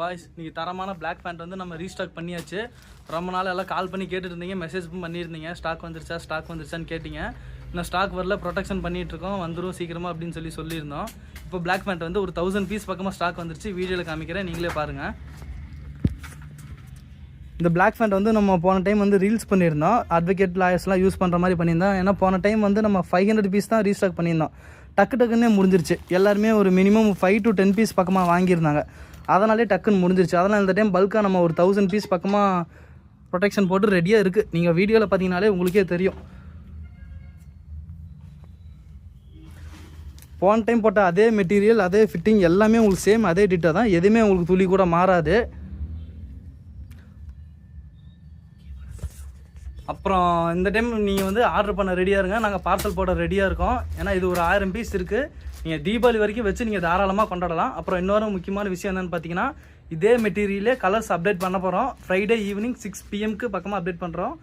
Boys நீங்கள் தரமான black pant வந்து நம்ம ரீஸ்டாக் பண்ணியாச்சு. ரொம்ப நாள் எல்லாம் கால் பண்ணி கேட்டுட்டு இருந்தீங்க, மெசேஜும் பண்ணியிருந்தீங்க. ஸ்டாக் வந்துருச்சான்னு கேட்டிங்க. இன்னும் ஸ்டாக் வரல, ப்ரொடெக்ஷன் பண்ணிகிட்ருக்கோம், வந்துடும் சீக்கிரமாக அப்படின்னு சொல்லியிருந்தோம். இப்போ பிளாக் பேண்ட் வந்து ஒரு 1000 பீஸ் பக்கமாக ஸ்டாக் வந்துருச்சு. வீடியோவில் காமிக்கிறேன், நீங்களே பாருங்கள். இந்த பிளாக் பேண்ட் வந்து நம்ம போன டைம் வந்து ரீல்ஸ் பண்ணியிருந்தோம். அட்வொகேட் லாயர்ஸ்லாம் யூஸ் பண்ணுற மாதிரி பண்ணியிருந்தோம். ஏன்னா போன டைம் வந்து நம்ம 500 பீஸ் தான் ரீஸ்டாக் பண்ணியிருந்தோம். டக்குன்னே முடிஞ்சிருச்சு. எல்லாருமே ஒரு மினிமம் 5 to 10 பீஸ் பக்கமாக வாங்கியிருந்தாங்க. அதனாலே டக்குன்னு முடிஞ்சிருச்சு. அதனால் இந்த டைம் பல்காக நம்ம ஒரு 1000 பீஸ் பக்கமாக ப்ரொடெக்ஷன் போட்டு ரெடியாக இருக்குது. நீங்கள் வீடியோவில் பார்த்தீங்கனாலே உங்களுக்கே தெரியும். போன டைம் போட்ட அதே மெட்டீரியல், அதே ஃபிட்டிங் எல்லாமே உங்களுக்கு சேம் அதே டிட்டா தான். எதுவுமே உங்களுக்கு துளி கூட மாறாது. அப்புறம் இந்த டைம் நீங்கள் வந்து ஆர்டர் பண்ண ரெடியாக இருங்க. நாங்கள் பார்சல் போட ரெடியாக இருக்கோம். ஏன்னா இது ஒரு 1000 பீஸ் இருக்குது. நீங்கள் தீபாவளி வரைக்கும் வச்சு நீங்கள் தாராளமாக கொண்டாடலாம். அப்புறம் இன்னொரு முக்கியமான விஷயம் என்னென்னு பார்த்தீங்கன்னா, இதே மெட்டீரியலே கலர்ஸ் அப்டேட் பண்ண போகிறோம். ஃப்ரைடே ஈவினிங் 6 PM பக்கமாக அப்டேட் பண்ணுறோம்.